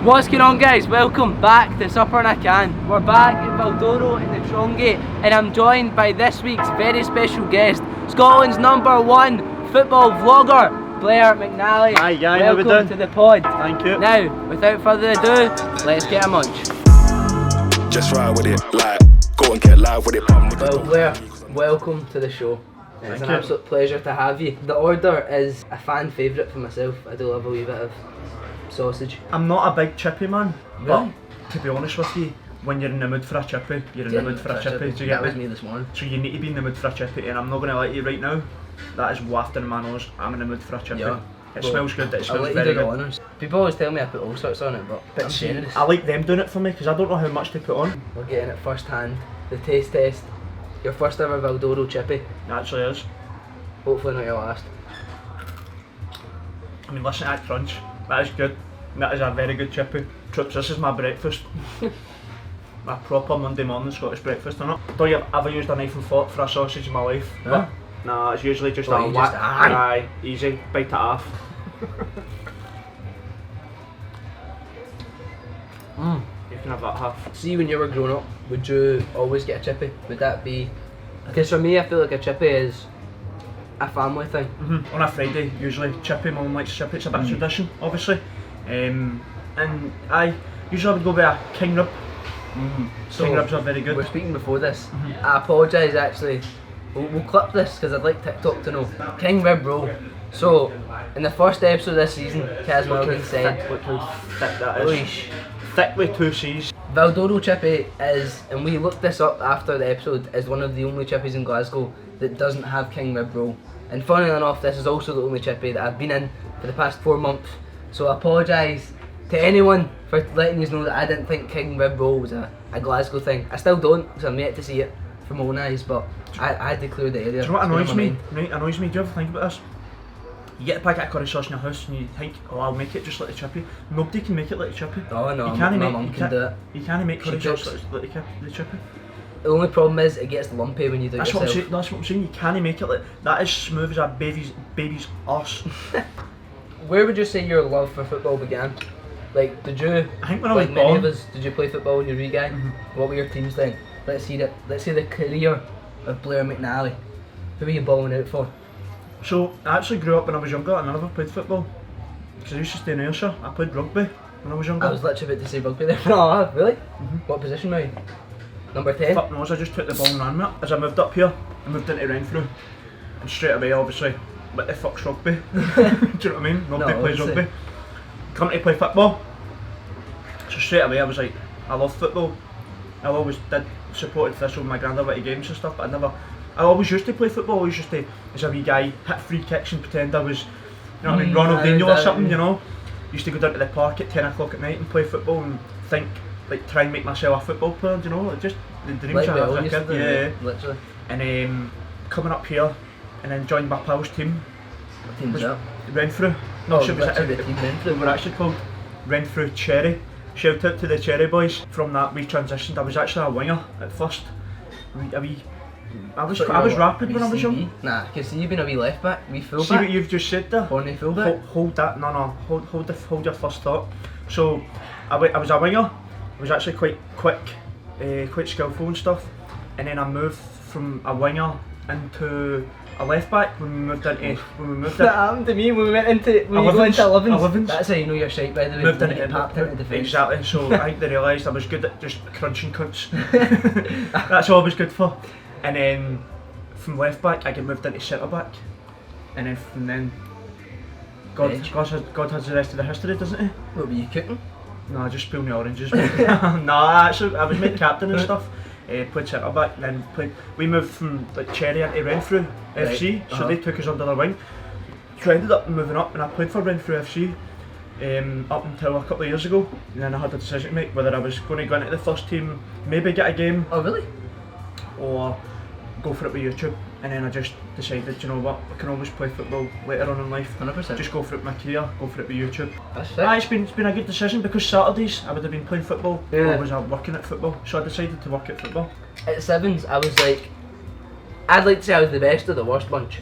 What's going on, guys? Welcome back to Supper and a Can. We're back in Valdoro in the Trongate, and I'm joined by this week's very special guest, Scotland's #1 football vlogger, Blair McNally. Hi guys, how we welcome doing? to the pod. Thank you. Now, without further ado, let's get a munch. Just ride with it, like, go and get live with it. Well, Blair, welcome to the show. It's Thank an you. absolute pleasure to have you. The order is a fan favourite for myself. I do love a wee bit of sausage. I'm not a big chippy man, Really? but to be honest with you, when you're in the mood for a chippy, you're in the mood for a chippy. Do you get That was me? me this morning. So you need to be in the mood for a chippy, and I'm not going to lie to you right now, that is wafting in my nose. I'm in the mood for a chippy. Yeah. It Well, smells good, it I'll smells let you very do the good. honours. People always tell me I put all sorts on it, but I'm See, generous. I like them doing it for me because I don't know how much they put on. We're getting it first hand. The taste test. Your first ever Valdoro chippy. It actually is. Hopefully not your last. I mean, listen to that crunch. That is good. That is a very good chippy. Troops, this is my breakfast. My proper Monday morning Scottish breakfast, innit? Don't you ever used a knife and fork for a sausage in my life? Huh? Nah, it's usually just Well, a you whack. just- aye. Aye, easy, bite it off. You can have that half. See, when you were growing up, would you always get a chippy? Would that be... Because for me, I feel like a chippy is a family thing. On a Friday, usually chippy, my mum likes chippy, it's a bit of tradition, obviously. And I usually would go with a king rib. So, King ribs are very We were good. speaking before this. I apologise actually. We'll clip this because I'd like TikTok to know. King rib roll. So, in the first episode of this season, Kaz Morgan said, Look how thick that is. "Oish, Thick with 2 C's. Valdoro chippy is," and we looked this up after the episode, is one of the only chippies in Glasgow that doesn't have king rib roll. And funnily enough, this is also the only chippy that I've been in for the past 4 months. So I apologise to anyone for letting you know that I didn't think king rib roll was a Glasgow thing. I still don't, because I'm yet to see it from my own eyes, but I had to clear the area. Do you know what It's been annoys on my me? mind. Right, annoys me. Do you ever think about this? You get a packet of curry sauce in your house and you think, oh, I'll make it just like the chippy. Nobody can make it like the chippy. Oh no, You my can't mum make, can do it. You can't make curry She sauce cooks. like the chippy. The only problem is it gets lumpy when you do it That's what I'm yourself. saying. That's what I'm saying. You can't make it like that. Is smooth as a baby's arse. Where would you say your love for football began? Like, did you, I think when I was like many born. of us, did you play football when you were a wee guy? What were your teams then? Let's see the career of Blair McNally. Who were you balling out for? So I actually grew up when I was younger and I never played football because I used to stay in Ayrshire. I played rugby when I was younger. I was literally about to say rugby there. No, really? What position were you? Number 10? Fuck knows, I just took the ball and ran with it. As I moved up here, I moved into Renfrew, and straight away, obviously, what the fuck's rugby? Do you know what I mean? Nobody No, plays obviously. rugby. Come to play football. So straight away, I was like, I love football. I always did supported this with my granddad at games and stuff, but I always used to play football. I always used to, as a wee guy, hit free kicks and pretend I was, you know what I mean, Ronaldinho or something, you know. Used to go down to the park at 10 o'clock at night and play football and think, like, try and make myself a football player, you know, like just the dreams Like I we had all as a used to kid, do, yeah. literally. And coming up here and then joined my pal's team, What team's was that? Renfrew. Oh, shit, was literally the team Renfrew. They were actually called Renfrew Cherry. Shout out to the Cherry boys. From that we transitioned. I was actually a winger at first. I was rapid when I was young. Nah, because you've been a wee left back, wee full See what back. you've just said there? Horny full back. Hold that, no, hold your first thought. So, I was a winger. I was actually quite quick, quite skillful and stuff. And then I moved from a winger into a left back when we moved into. That happened to me when we went into, when you go into 11s. 11s. That's how you know you're shite, by the way. Moved when you into get papped into defence. exactly. So I think they realised I was good at just crunching cunts. That's all I was good for. And then from left back I get moved into centre back. And then from then God has the rest of the history, doesn't he? What were you cooking? No, just peeling the oranges. No, actually I was made captain and stuff. Played centre back, then we moved from like Cherry into Renfrew FC, so they took us under their wing. So I ended up moving up and I played for Renfrew FC up until a couple of years ago, and then I had a decision to make whether I was going to go into the first team, maybe get a game, Oh really? or go for it with YouTube. And then I just decided, you know what, I can always play football later on in life. 100%. Just go for it with my career, go for it with YouTube. That's It's been a good decision because Saturdays I would have been playing football, Yeah. or was I working at football, so I decided to work at football. At sevens, I was like, I'd like to say I was the best of the worst bunch.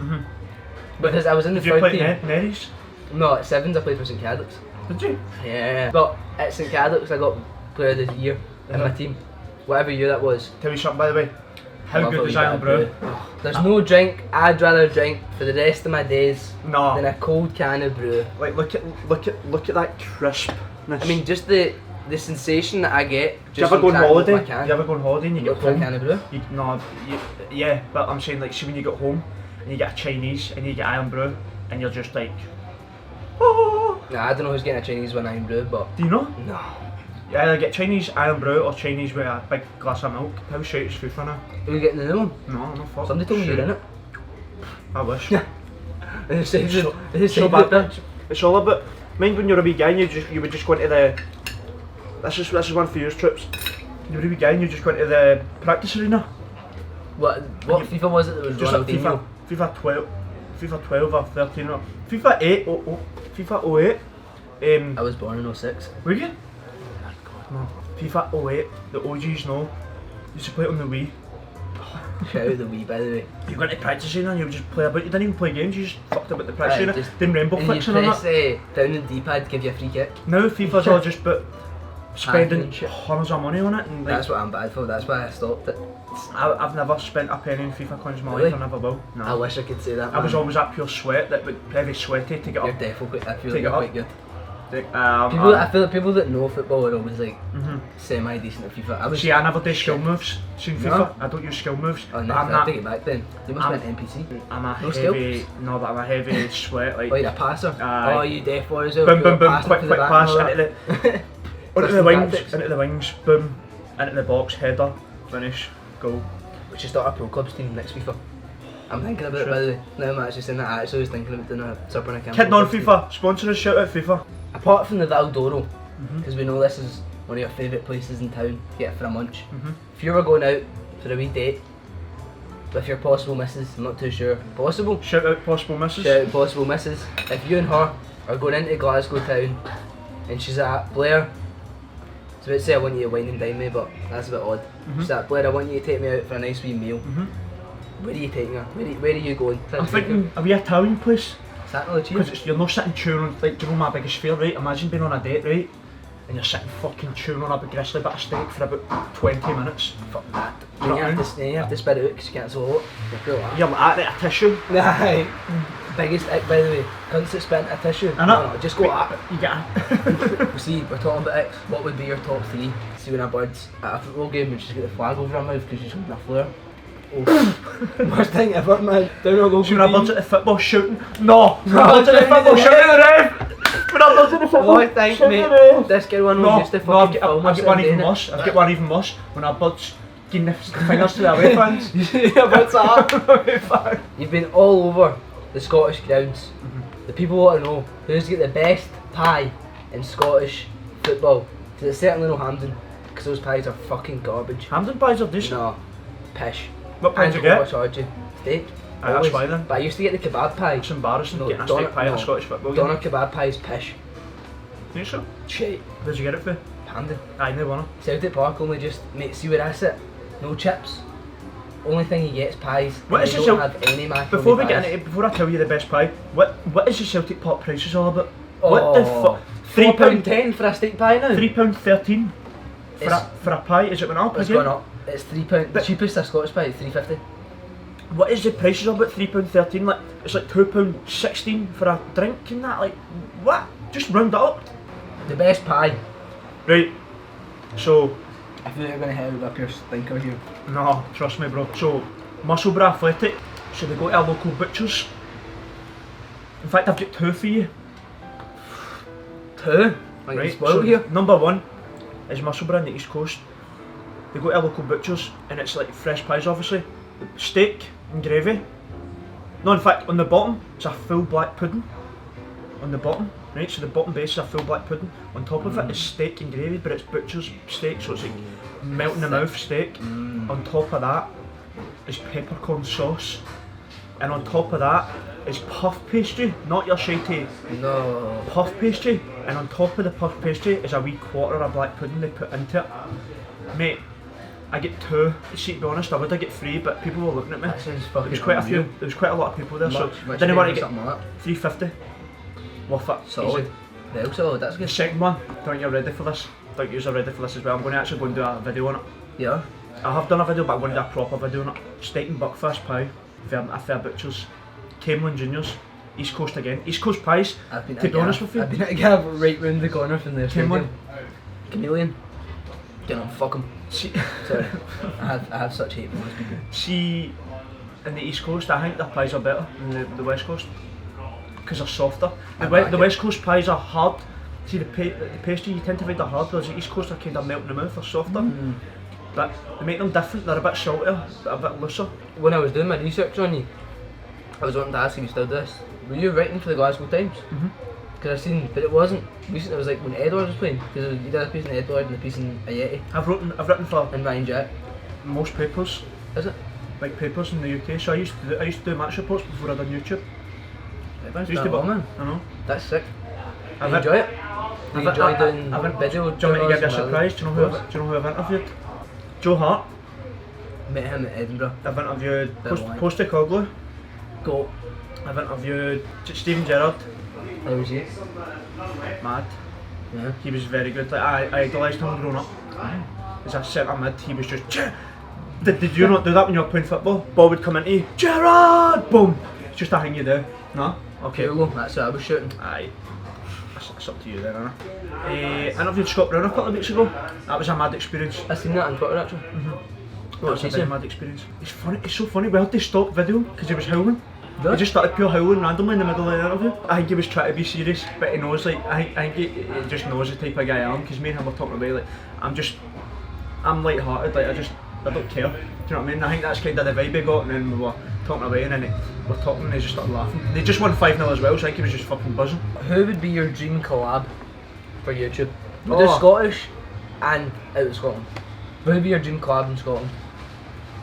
Because I was in the Did you third play team. Nerries? No, at sevens I played for St Cadoc's. Did you? Yeah. But at at St Cadoc's I got player of the year in my team. Whatever year that was. Tell me something by the way. How Love good a is wee bit Iron of Brew? There's no drink I'd rather drink for the rest of my days No. than a cold can of brew. Like look at that crispness. I mean, just the sensation that I get do you just ever go on from holiday? my can. You ever go on holiday and you get Look for a home? can of brew? Yeah, but I'm saying like see when you get home and you get a Chinese and you get Iron Brew and you're just like, oh. Nah, I don't know who's getting a Chinese when I'm brew, but Do you know? no. You either get Chinese Iron Brew or Chinese with a big glass of milk. How straight is FIFA now? Are you getting the new one? No, no fuck. Somebody told me you're in it. I wish. They said So so bad, bad. bitch. It's all about. Mind when you're a wee guy and you would just go into the. This is one for your trips. You were a wee guy and you just go into the practice arena. What FIFA was it that was Just like Ronaldinho? FIFA 12 or 13 or FIFA 8 FIFA 08. I was born in 06. Were you? No. FIFA 08, the OGs know. Used to play it on the Wii. Shout out the Wii, by the way. You go into practice arena and you would just play about. You didn't even play games. You just fucked about the practice Aye, arena. just- Then rainbow And flicks you and all press that. down the D-pad, give you a free kick. Now FIFA's all just but spending and shit. hundreds of money on it. And like, That's what I'm bad for. That's why I stopped it. I've never spent a penny in FIFA coins in my Really? life. I never will. No. I wish I could say that. I was man. always that pure sweat that would heavy sweaty to get You're up. definitely quite. I feel Take like it you're up. quite good. I Feel like people that know football are always like semi decent at FIFA. I was. See, I never do skill moves. See in FIFA, No? I don't use skill moves. Oh, But no, I'm I'll not. take it back then. You must I'm- have been NPC. I'm a No heavy. skills? No, but I'm a heavy sweat. Like Oh, you're a passer. Aye. Oh, you deaf for as well. boom, You're boom, boom, passing quick, to quick the back pass and all into that. the onto the Some wings, tactics. into the wings, boom, into the box, header, finish, goal. We should start a pro clubs team next FIFA. I'm thinking about it, by the way. Now I'm actually saying that, I actually was thinking about doing a supper in a camp. Kidding on FIFA, sponsor us, shout out FIFA. Apart from the Valdoro, because we know this is one of your favourite places in town to get for a munch. If you were going out for a wee date with your possible missus, I'm not too sure, possible? Shout out possible misses. Shout out possible missus. If you and her are going into Glasgow town and she's at Blair, so let's say I want you to wine and dine me, but that's a bit odd. She's at Blair, I want you to take me out for a nice wee meal. Where are you taking her? Where are you going? I'm thinking a wee Italian place. Is that really cheap? Because you're not sitting chewing on, like, do you know my biggest fear, right? Imagine being on a date, right? And you're sitting fucking chewing on a big grizzly bit of steak for about 20 minutes. Fuck that. Do you know Then what I then you have to spit it out because you can't swallow it. You're cool, that. You're like at a tissue. Aye. Biggest ick, by the way. Cunts that spit in a tissue. I No, know. no, just go at it. You get a... See, we're talking about icks. What would be your top three? See when a bird's at a football game and she's got the flag over her mouth because she's holding a flare. Oh. Worst thing ever, man. Down our local See when a bird's team. at the football shooting. No! When a No, bird's at the down football the shooting at the ref! When a bird's at the football Oh, thank shooting mate. at the ref! This girl one No, used to no, fucking film I've us got one and even doing worse. I've got one even worse. When a bird's giving the fingers to the away fans. Yeah, what's that? Away fans. You've been all over the Scottish grounds. The people want to know who's got the best pie in Scottish football. Because it's certainly no Hampden, because those pies are fucking garbage. Hampden pies are decent. No, pish. What pies And you get? overcharge you. Steak. Aye, that's Always. why then. But I used to get the kebab pie. It's embarrassing No, getting a Donna- steak pie at no. a Scottish football game. Doner kebab pie's pish. Think so? Shit. Where'd you get it for? Hampden. Aye, no one. Celtic Park only just, mate, see where I sit. No chips. Only thing you get is pies. What and is they the don't Celt- have any macaroni Before we pies. get into it, before I tell you the best pie, what is the Celtic Park prices all about? What the fuck? £4.10 for a steak pie now? £3.13 for It's- for a pie. Is it went up It's again? gone up. It's £3. The But- cheapest a Scottish pie is £3.50. What is the prices all about? £3.13. Like it's like £2.16 for a drink and that. Like what? Just round it up. The best pie. Right. So I feel like you're gonna held up your stinker here. no, trust me, bro. So Musselburgh Athletic. So they go to our local butchers. In fact, I've got two for you. Two? Like Right. spoiled So here. number one is Musselburgh on the East Coast. They go to our local butchers and it's like fresh pies, obviously. Steak and gravy. No, in fact, on the bottom it's a full black pudding. On the bottom, right? So the bottom base is a full black pudding. On top of it is steak and gravy, but it's butcher's steak, so it's like melt in the mouth steak. On top of that is peppercorn sauce, and on top of that is puff pastry, not your shitey No. puff pastry, and on top of the puff pastry is a wee quarter of black pudding they put into it. Mate, I get two. See, to be honest, I would have get three, but people were looking at me. That sounds There fucking was quite a few. unreal. There was quite a lot of people there, so Much I didn't want to get something like that. $3.50. Worth it. Solid. Easy. Well, so that's The good. second one, don't think you're ready for this. Don't think you're ready for this as well. I'm going to actually go and do a video on it. Yeah. I have done a video, but I'm going to do a proper video on it. Steak and buckfast pie, a fair butchers. Camelin Juniors, East Coast again. East Coast pies, to be honest with you. I've been at a gab right round the corner from the Camelin. Chameleon. Get on, fuck him. See, Sorry. I have such hate for those people. see, in the East Coast, I think their pies are better than the West Coast. Because they're softer. The West Coast pies are hard. See, the pastry, you tend to find they're hard, whereas the East Coast are kind of melt in the mouth, they're softer. But they make them different, they're a bit saltier, a bit looser. When I was doing my research on you, I was wanting to ask if you still do this. Were you writing for the Glasgow Times? Because I seen, but it wasn't recently. It was like when Edward was playing. Because you did a piece in Edward and a piece in Ayeti I've written for and Ryan Jack. most papers, Is it? big papers in the UK. So I used to do match reports before I done YouTube. That's Used to that be- man. I know. That's sick. Do I've you enjoy it? Do you enjoy doing video? video? Do you want me to give you a surprise? Do you know who I've interviewed? Joe Hart. Met him at Edinburgh. I've interviewed Bit wide. Postecoglou. Go. I've interviewed Stephen Gerrard. How was he? Mad. Yeah. He was very good. Like I idolised him growing up. As a centre mid, he was just. Did you not do that when you were playing football? Ball would come into you, Gerrard! Boom! It's just a thing you do. No? Okay. Cool. That's what I was shooting. Aye. That's up to you then, Anna. Interviewed Scott Brown a couple of weeks ago. That was a mad experience. I seen that on Twitter actually. That was a very mad experience. It's funny. It's so funny. We had to stop video because he was howling. Really? He just started pure howling randomly in the middle of the interview. I think he was trying to be serious, but he knows, like, I think he just knows the type of guy I am, because me and him were talking about, like, I'm light-hearted, like, I don't care. Do you know what I mean? I think that's kind of the vibe he got, and then we were talking away, and then we were talking, and he just started laughing. They just won 5-0 as well, so I think he was just fucking buzzing. Who would be your dream collab for YouTube? We Oh. do Scottish and out of Scotland. Who would be your dream collab in Scotland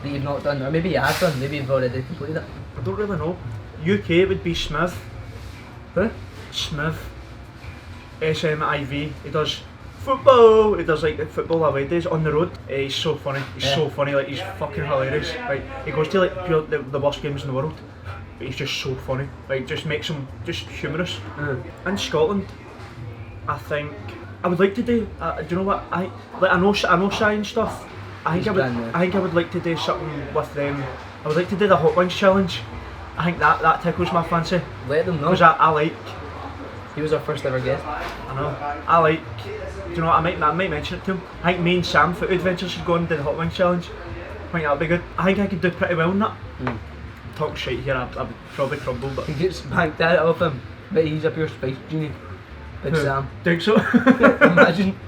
that you've not done, or maybe you have done, maybe you've already completed it? I don't really know. UK would be Smith. Who? Smith. SMIV. He does football. He does like the football away days on the road. He's so funny. He's so funny. Like he's fucking hilarious. Like he goes to like pure the worst games in the world, but he's just so funny. Like just makes him just humorous. In Scotland, I think I would like to do. Do you know what I know Shy and stuff. I think I would like to do something with them. I would like to do the Hot Wings challenge. I think that tickles my fancy. Let them know. Because I like. He was our first ever guest. I know. I like. Do you know what? I might mention it to him. I think me and Sam Foot Adventures should go and do the Hot Wings challenge. I think that'd be good. I think I could do pretty well in that. Talk shit here, I'd probably crumble, but. You just banked that off him. But he's a pure spice genie. Big Sam. Think so? Imagine.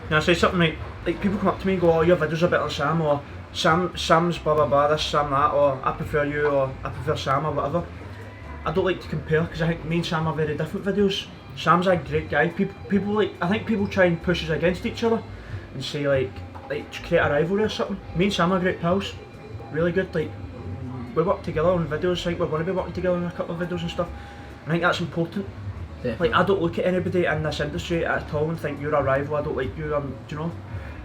Now I say something like people come up to me and go, oh, your videos are better than Sam, or Sam's blah blah blah, this, Sam that, or I prefer you, or I prefer Sam, or whatever. I don't like to compare because I think me and Sam are very different videos. Sam's a great guy. People like, I think people try and push us against each other and say like to create a rivalry or something. Me and Sam are great pals, really good. Like we work together on videos. I think we're going to be working together on a couple of videos and stuff. I think that's important. Definitely. Like I don't look at anybody in this industry at all and think you're a rival. I don't like you. Do you know?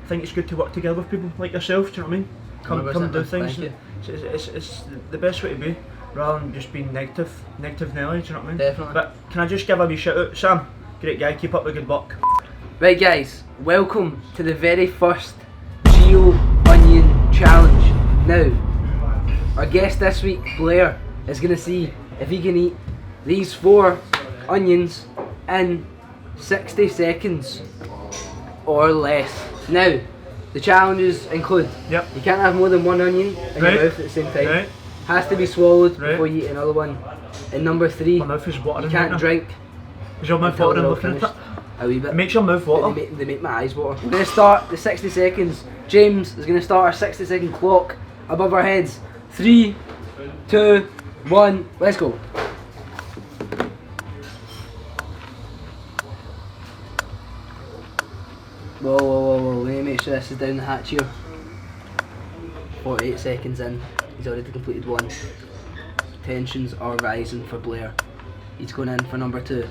I think it's good to work together with people like yourself. Do you know what I mean? Come and do things. It's the best way to be, rather than just being negative Nelly. Do you know what I mean? Definitely. But can I just give a wee shout out, Sam? Great guy. Keep up the good work. Right guys, welcome to the very first Geo Onion Challenge. Now, our guest this week, Blair, is going to see if he can eat these 4 onions in 60 seconds or less. Now, the challenges include Yep. you can't have more than 1 onion in your Right. mouth at the same time. Right. Has to be swallowed Right. before you eat another one. And number 3, My mouth is watering. you can't right now. drink Is your mouth until watering they're all looking at finished. it? A wee bit. It makes your mouth water. They make my eyes water. We're going to start the 60 seconds. James is going to start our 60-second clock above our heads. 3, 2, 1, let's go. Whoa, we need to make sure this is down the hatch here. 48 seconds in, he's already completed 1. Tensions are rising for Blair. He's going in for number 2.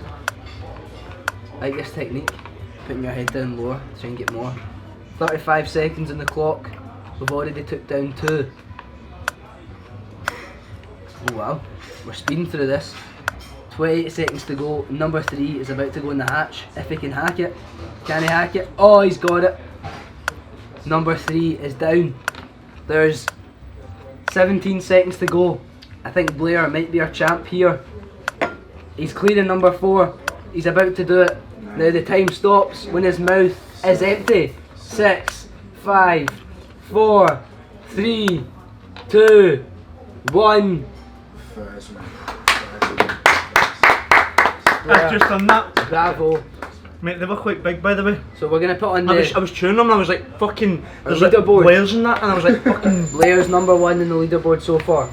Like this technique, putting your head down lower to try and get more. 35 seconds on the clock, we've already took down 2. Oh wow, we're speeding through this. 28 seconds to go. Number 3 is about to go in the hatch. If he can hack it. Can he hack it? Oh, he's got it. Number 3 is down. There's 17 seconds to go. I think Blair might be our champ here. He's clearing number 4. He's about to do it. Now the time stops when his mouth is empty. 6, 5, 4, 3, 2, 1. I've just done that. Bravo. Mate, they were quite big, by the way. So we're gonna put on I the was tuning them and I was like, fucking, there's like leaderboard. Blair's in that, and I was like, fucking. Blair's number 1 in the leaderboard so far.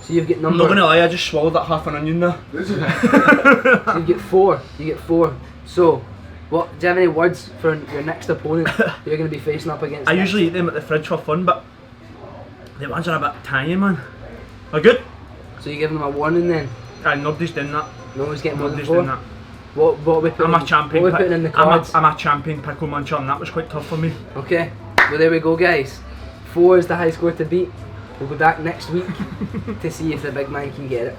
So you've got I'm number. not gonna lie, I just swallowed that half an onion there. So you get 4. You get 4. So, what? Do you have any words for your next opponent you're gonna be facing up against? I next? usually eat them at the fridge for fun, but the ones are a bit tiny, man. They're good. So you giving them a warning then? Aye, nobody's doing that. No one's getting more than Nobody's 4. doing that. What are we putting? I'm a champion. What are we putting in the cards? I'm a champion pickle muncher, and that was quite tough for me. Okay. Well, there we go, guys. 4 is the high score to beat. We'll be back next week to see if the big man can get it.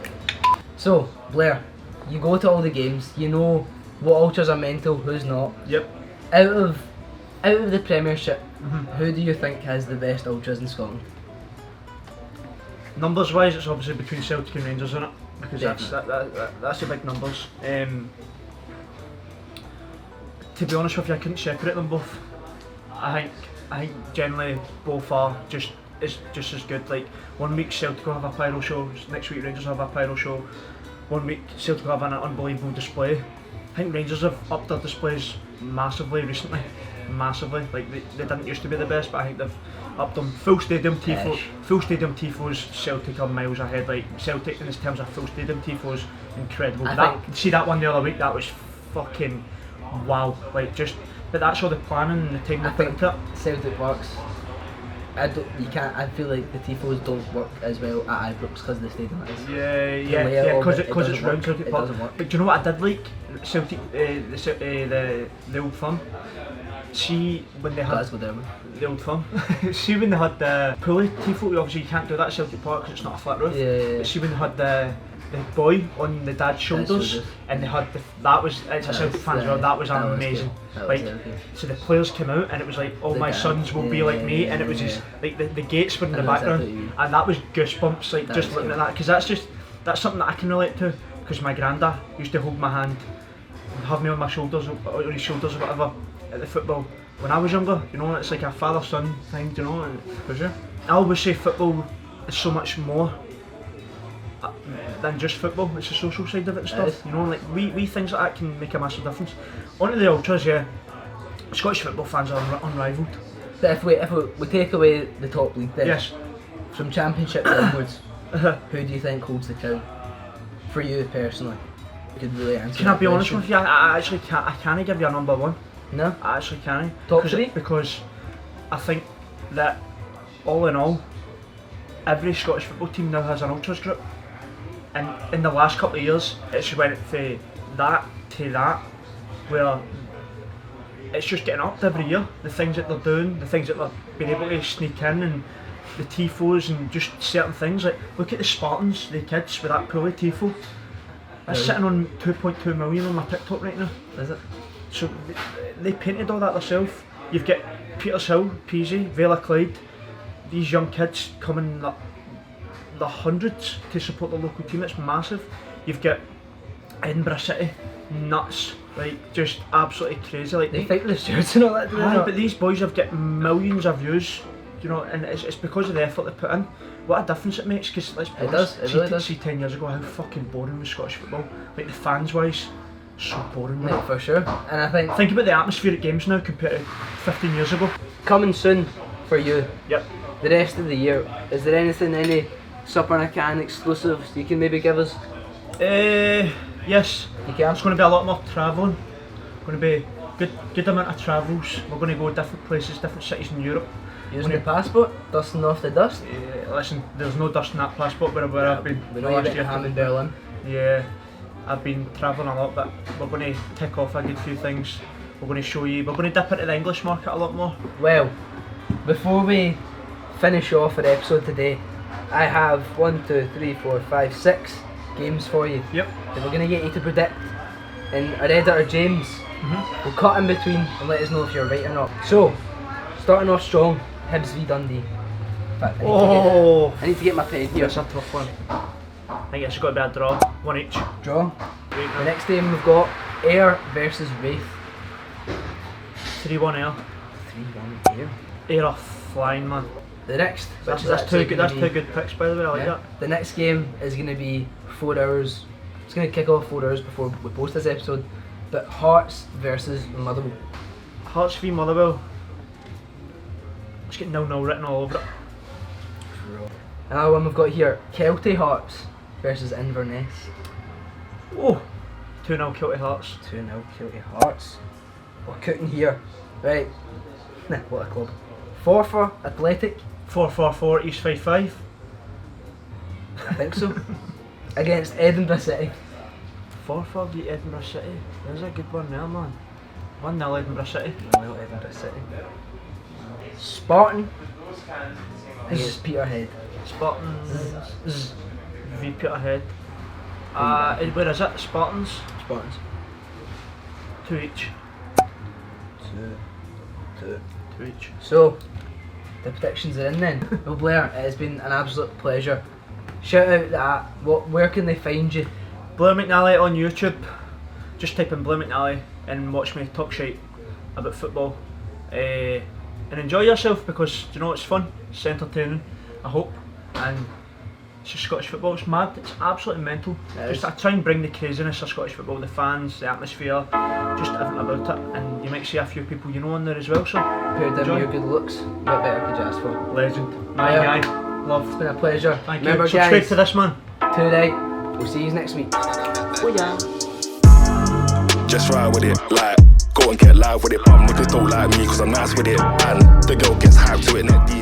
So, Blair, you go to all the games. You know what ultras are mental, who's not. Yep. Out of the Premiership, who do you think has the best ultras in Scotland? Numbers wise, it's obviously between Celtic and Rangers, isn't it? Because Definitely. that's the big numbers. To be honest with you, I couldn't separate them both. I think generally both are just as good. Like, one week Celtic will have a pyro show, next week Rangers have a pyro show. One week Celtic will have an unbelievable display. I think Rangers have upped their displays massively recently. Massively. Like, they didn't used to be the best, but I think they've upped them. Full stadium tifos, Celtic are miles ahead. Like, Celtic in terms of full stadium tifos, incredible. See that one the other week, that was fucking wow. Like, just, but that's all the planning and the time they put into it. Celtic works. I feel like the tifos don't work as well at Ibrox because the stadium is. Yeah, because it's round Celtic It Park. doesn't work. But do you know what I did like? Celtic, the old firm. See when they had Glasgow Derby. the old firm. See when they had the pulley tifo. Obviously you can't do that at Celtic Park because it's not a flat roof. Yeah. But see when they had the boy on the dad's shoulders, and they had that was, it's a Celtic fan as well. That was amazing. So the players came out and it was like, all my sons will be like me, and it was just like the gates were in the background, and that was goosebumps. Like, just looking at that, because that's something that I can relate to. Because my granda used to hold my hand, and have me on my shoulders, on his shoulders or whatever, at the football when I was younger. You know, it's like a father-son thing. You know, and for sure. I always say football is so much more than just football. It's the social side of it and stuff. You know, like we things like that can make a massive difference. Onto the ultras, yeah. Scottish football fans are unrivalled. So if we take away the top league then, Yes. from Championship onwards, who do you think holds the crown? For you personally, you could really answer. Can I be honest with you? I actually can't. I can't give you a number one. No. I actually can't. Top 3? Because I think that all in all, every Scottish football team now has an ultras group, and in the last couple of years, it's went from that to that, where it's just getting upped every year. The things that they're doing, the things that they're being able to sneak in, and the tifos and just certain things. Like, look at the Spartans, the kids with that pulley tifo. That's sitting on 2.2 million on my TikTok right now. Is it? So they painted all that themselves. You've got Petershill, Peasy, Vela Clyde, these young kids coming the hundreds to support the local team. It's massive. You've got Edinburgh City, nuts, like just absolutely crazy. Like, They fight with the stewards and all that, do they not? but these boys have got millions of views, you know, and it's because of the effort they put in. What a difference it makes, because let's be honest, It really does. See 10 years ago how fucking boring was Scottish football. Like, the fans wise, so boring. Mate, for sure. And I think Think about the atmosphere at games now compared to 15 years ago. coming soon for you, Yep. the rest of the year, is there any supper in a can exclusives you can maybe give us? Yes. You can. There's going to be a lot more travelling. Going to be good amount of travels. We're going to go different places, different cities in Europe. Using the passport, dusting off the dust. Listen, there's no dust in that passport where I've been. We know you went to Ham in Berlin. Yeah, I've been travelling a lot, but we're going to tick off a good few things. We're going to show you. We're going to dip into the English market a lot more. Well, before we finish off our episode today, I have 1, 2, 3, 4, 5, 6 games for you Yep. that we're going to get you to predict. And our editor James will cut in between and let us know if you're right or not. So, starting off strong, Hibs v Dundee. In fact, I need to get my pen here. That's a tough one. I think it's got to be a draw. One each. Draw. The next game we've got Ayr versus Wraith. 3-1 Air. 3-1 Ayr. Ayr are flying, man. The next, That's which is two actually good. gonna That's be- two good picks, by the way. I like yeah. that. The next game is going to be 4 hours. It's going to kick off 4 hours before we post this episode. But Hearts versus Motherwell. Hearts v Motherwell. Let's get 0-0 written all over it. Another one we've got here, Kelty Hearts versus Inverness. Oh, 2-0 Kelty Hearts. 2-0 Kelty Hearts. We're cooking here. Right. Nah, what a club. Forfar Athletic. 4-4-4 East 5-5. I think so. Against Edinburgh City. 4-4 beat Edinburgh City. There's a good one there, man. 1-0 Edinburgh City. 1-0 Edinburgh City. Spartan against Peterhead. Spartans v Peterhead. Where is it? Spartans. Spartans. 2 each. 2 each. So, the predictions are in then. Well, Blair, it has been an absolute pleasure. Shout out that. Where can they find you? Blair McNally on YouTube. Just type in Blair McNally and watch me talk shite about football. And enjoy yourself because you know it's fun, it's entertaining, I hope. And it's just Scottish football, it's mad, it's absolutely mental. I try and bring the craziness of Scottish football, the fans, the atmosphere, just everything about it. And you might see a few people you know on there as well, so Paired in with your good looks. What better could you ask for? legend. My Yeah. guy, love. It's been a pleasure. Thank Remember, you. Subscribe guys, to this, man. tonight. We'll see you next week. Oh yeah. Just ride with it, like, go and get live with it. But niggas don't like me cause I'm nice with it. And the girl gets hyped to it, neck deep.